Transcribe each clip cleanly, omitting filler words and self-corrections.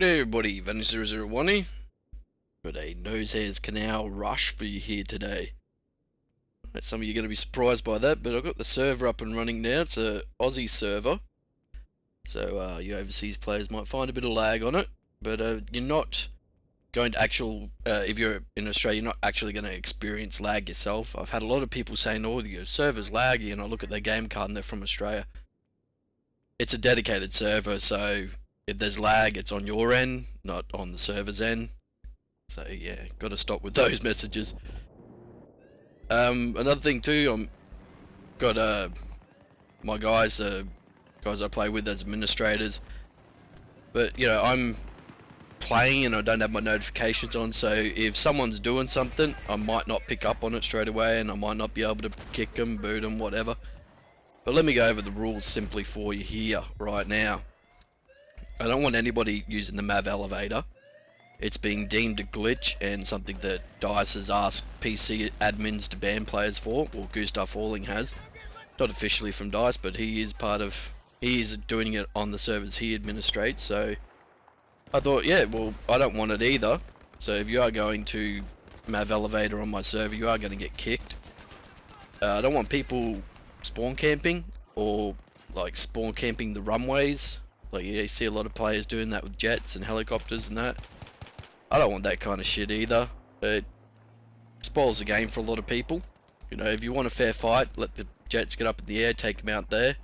Hey everybody, Vanny001 got a Nose Hairs Canal Rush for you here today. Some of you are going to be surprised by that, but I've got the server up and running now. It's a Aussie server, so you overseas players might find a bit of lag on it, but you're not going to if you're in Australia, you're not actually going to experience lag yourself. I've had a lot of people saying, oh, your server's laggy, and I look at their game card and they're from Australia. It's a dedicated server, so if there's lag, it's on your end, not on the server's end. So yeah, got to stop with those messages. Another thing too, got my guys I play with as administrators, but you know, I'm playing and I don't have my notifications on, so if someone's doing something, I might not pick up on it straight away, and I might not be able to kick them, boot them, whatever. But let me go over the rules simply for you here right now. I don't want anybody using the Mav elevator. It's being deemed a glitch and something that DICE has asked PC admins to ban players for, or Gustav Falling has. Not officially from DICE, but he is doing it on the servers he administrates, so I thought, yeah, well, I don't want it either. So if you are going to Mav elevator on my server, you are going to get kicked. I don't want people spawn camping, or like spawn camping the runways. Like you see a lot of players doing that with jets and helicopters and that. I don't want that kind of shit either. It spoils the game for a lot of people. You know, if you want a fair fight, let the jets get up in the air, take them out there.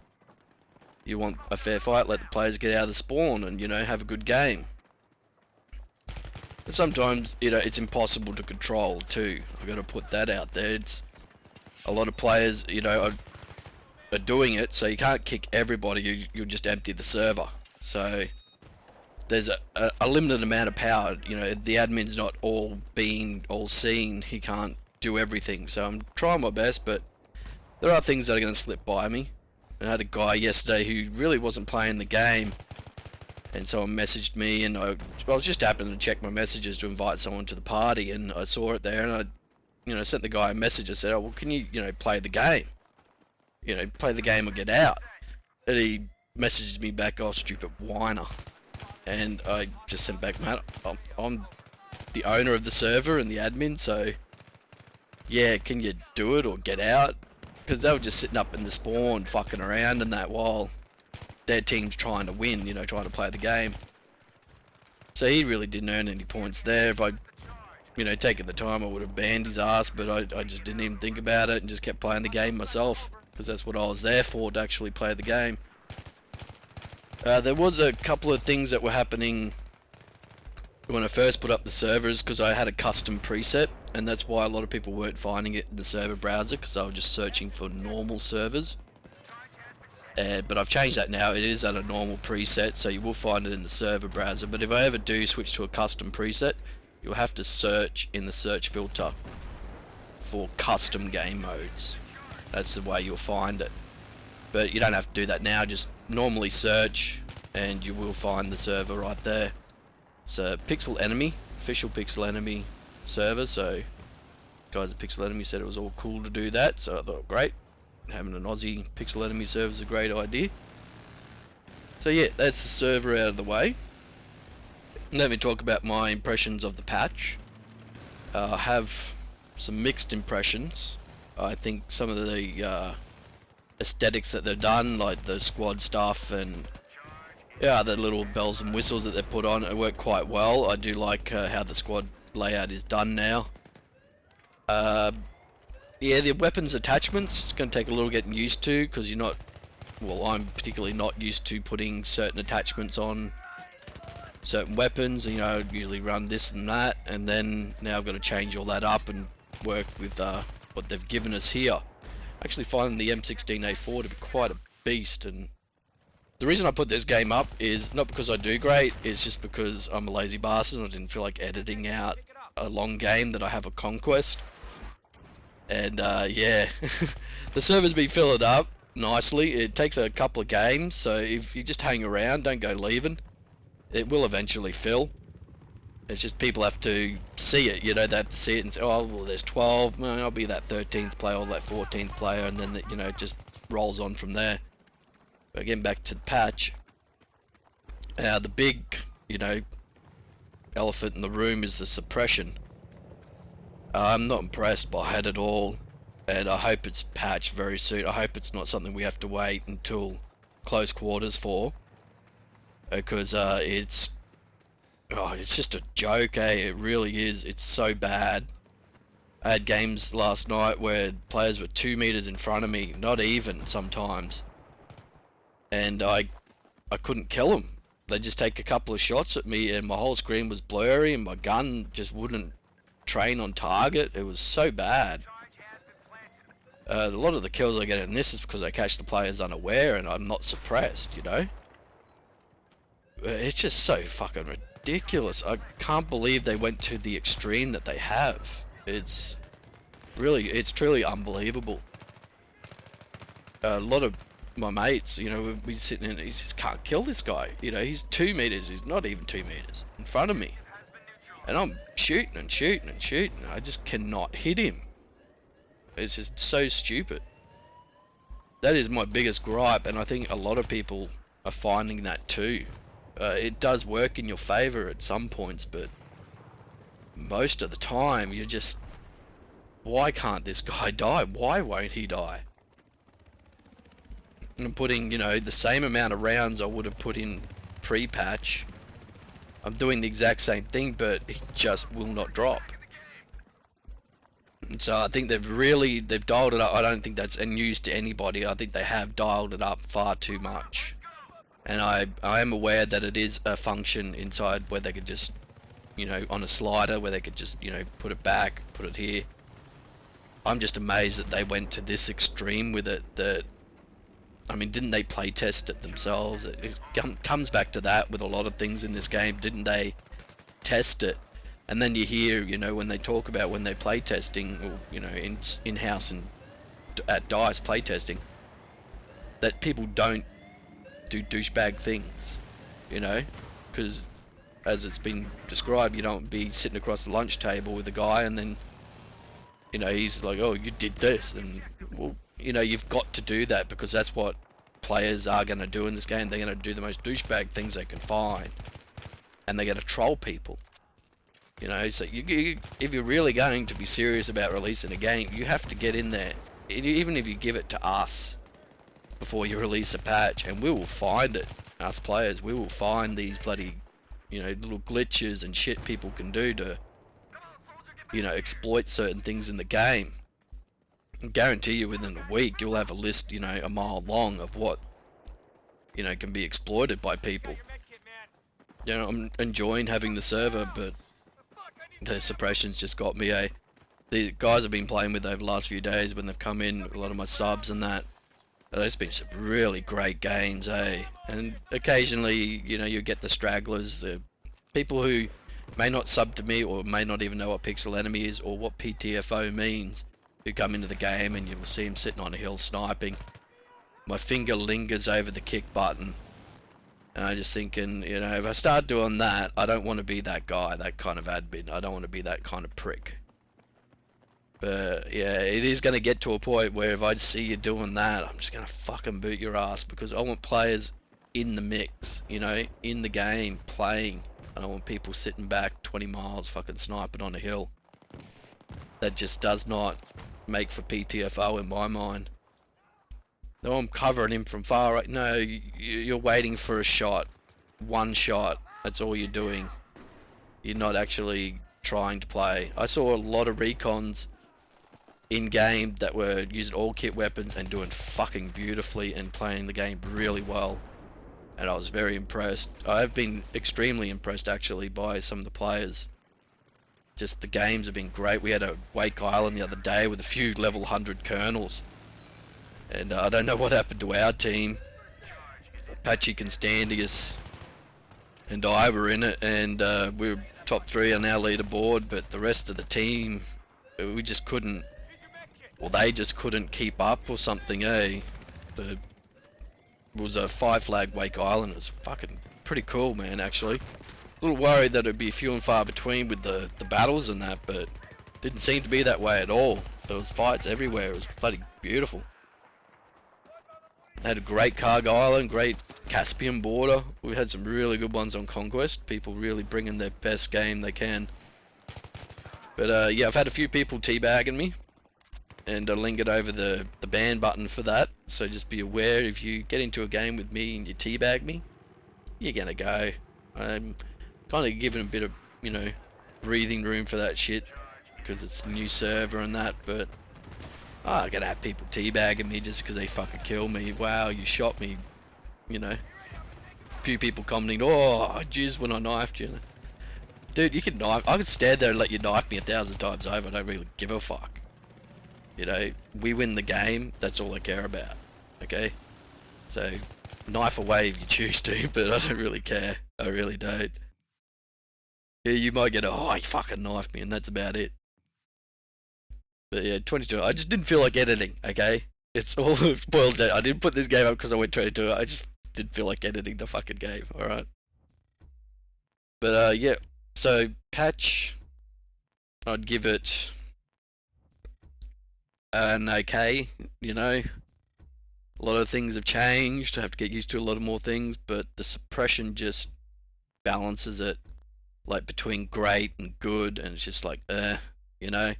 You want a fair fight, let the players get out of the spawn and, you know, have a good game. But sometimes, you know, it's impossible to control too. I've got to put that out there. It's a lot of players, you know, are doing it, so you can't kick everybody. You'll just empty the server. So there's a limited amount of power. You know, the admin's not all seeing. He can't do everything. So I'm trying my best, but there are things that are going to slip by me. I had a guy yesterday who really wasn't playing the game, and someone messaged me, and I was just happening to check my messages to invite someone to the party, and I saw it there, and I, you know, sent the guy a message. I said, oh, well, can you, you know, play the game? You know, play the game or get out. And he messages me back, oh, stupid whiner. And I just sent back, man, I'm the owner of the server and the admin, so yeah, can you do it or get out? Because they were just sitting up in the spawn fucking around and that while their team's trying to win, you know, trying to play the game. So he really didn't earn any points there. If I, you know, taken the time, I would have banned his ass, but I just didn't even think about it and just kept playing the game myself, because that's what I was there for, to actually play the game. There was a couple of things that were happening when I first put up the servers, because I had a custom preset, and that's why a lot of people weren't finding it in the server browser, because I was just searching for normal servers. But I've changed that now. It is at a normal preset, so you will find it in the server browser. But if I ever do switch to a custom preset, you'll have to search in the search filter for custom game modes. That's the way you'll find it. But you don't have to do that now. Just normally search and you will find the server right there. It's a Pixel Enemy, official Pixel Enemy server, so guys at Pixel Enemy said it was all cool to do that, so I thought, great, having an Aussie Pixel Enemy server is a great idea. So yeah, that's the server out of the way. Let me talk about my impressions of the patch. I have some mixed impressions. I think some of the aesthetics that they've done, like the squad stuff and yeah, the little bells and whistles that they put on, it worked quite well. I do like how the squad layout is done now. Yeah, the weapons attachments, it's going to take a little getting used to, because you're not, well, I'm particularly not used to putting certain attachments on certain weapons. You know, I usually run this and that, and then now I've got to change all that up and work with what they've given us here. Actually finding the M16A4 to be quite a beast, and the reason I put this game up is not because I do great, it's just because I'm a lazy bastard and I didn't feel like editing out a long game that I have a conquest. And yeah, the server's been filling up nicely. It takes a couple of games, so if you just hang around, don't go leaving, it will eventually fill. It's just people have to see it, you know, they have to see it and say, oh, well, there's 12, well, I'll be that 13th player or that 14th player, and then, you know, it just rolls on from there. But getting back to the patch, the big, you know, elephant in the room is the suppression. I'm not impressed by it at all, and I hope it's patched very soon. I hope it's not something we have to wait until close quarters for, because it's just a joke, eh? It really is. It's so bad. I had games last night where players were 2 meters in front of me, not even sometimes, and I couldn't kill them. They just take a couple of shots at me and my whole screen was blurry and my gun just wouldn't train on target. It was so bad. A lot of the kills I get in this is because I catch the players unaware and I'm not suppressed, you know? It's just so fucking ridiculous. I can't believe they went to the extreme that they have. It's truly unbelievable. A lot of my mates, you know, we sitting in, he just can't kill this guy. You know, he's 2 meters, he's not even 2 meters in front of me. And I'm shooting and shooting and shooting. I just cannot hit him. It's just so stupid. That is my biggest gripe, and I think a lot of people are finding that too. It does work in your favor at some points, but most of the time you're just, why can't this guy die? Why won't he die? I'm putting, you know, the same amount of rounds I would have put in pre-patch. I'm doing the exact same thing, but he just will not drop. And so I think they've dialed it up. I don't think that's news to anybody. I think they have dialed it up far too much. And I am aware that it is a function inside where they could just, you know, on a slider where they could just, you know, put it back, put it here. I'm just amazed that they went to this extreme with it. That, I mean, didn't they play test it themselves? It comes back to that with a lot of things in this game. Didn't they test it? And then you hear, you know, when they talk about when they play testing, or, you know, in-house and at DICE play testing, that people don't do douchebag things, you know, because as it's been described, you don't be sitting across the lunch table with a guy and then, you know, he's like, oh, you did this, and, well, you know, you've got to do that because that's what players are going to do in this game. They're going to do the most douchebag things they can find, and they're going to troll people. You know, so if you're really going to be serious about releasing a game, you have to get in there. Even if you give it to us before you release a patch, and we will find it. Us players, we will find these bloody, you know, little glitches and shit people can do to, you know, exploit certain things in the game. I guarantee you within a week you'll have a list, you know, a mile long of what, you know, can be exploited by people. You know, I'm enjoying having the server, but the suppression's just got me, eh? The guys I've been playing with over the last few days when they've come in, a lot of my subs and that, there's been some really great games, eh? And occasionally, you know, you get the stragglers, the people who may not sub to me or may not even know what pixel enemy is or what PTFO means, who come into the game and you will see him sitting on a hill sniping. My finger lingers over the kick button. And I'm just thinking, you know, if I start doing that, I don't want to be that guy, that kind of admin. I don't want to be that kind of prick. But yeah, it is going to get to a point where if I see you doing that, I'm just going to fucking boot your ass, because I want players in the mix, you know, in the game, playing. I don't want people sitting back 20 miles fucking sniping on a hill. That just does not make for PTFO in my mind. No, I'm covering him from far right. No, you're waiting for a shot. One shot. That's all you're doing. You're not actually trying to play. I saw a lot of recons in game that were using all kit weapons and doing fucking beautifully and playing the game really well. And I was very impressed. I've been extremely impressed actually by some of the players. Just the games have been great. We had a Wake Island the other day with a few level 100 kernels. And I don't know what happened to our team. Apache Constantius and I were in it, and we were top 3 on our leaderboard, but the rest of the team, we just couldn't, or they just couldn't keep up or something, eh? It was a 5 flag Wake Island. It was fucking pretty cool, man, actually. A little worried that it'd be few and far between with the battles and that, but didn't seem to be that way at all. There was fights everywhere. It was bloody beautiful. Had a great Karg Island, great Caspian border. We've had some really good ones on Conquest. People really bringing their best game they can. But yeah, I've had a few people teabagging me, and I lingered over the ban button for that. So just be aware, if you get into a game with me and you teabag me, you're gonna go. I'm kind of giving a bit of, you know, breathing room for that shit because it's a new server and that. But I'm gonna have people teabagging me just because they fucking kill me. Wow, you shot me. You know, a few people commenting, "Oh, I jizzed when I knifed you." Dude, you can knife. I could stand there and let you knife me 1,000 times over. I don't really give a fuck. You know, we win the game. That's all I care about. Okay, so knife away if you choose to, but I don't really care. I really don't. Yeah, you might get a, "Oh, he fucking knifed me," and that's about it. But yeah, 22. I just didn't feel like editing. Okay, it's all boiled down. I didn't put this game up because I went 22. I just didn't feel like editing the fucking game. All right. But yeah. So patch, I'd give it an okay. You know, a lot of things have changed. I have to get used to a lot of more things, but the suppression just balances it, like between great and good, and it's just like, you know.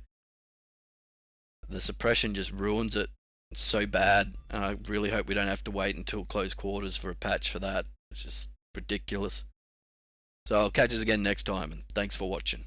The suppression just ruins it. It's so bad, and I really hope we don't have to wait until close quarters for a patch for that. It's just ridiculous. So I'll catch us again next time, and thanks for watching.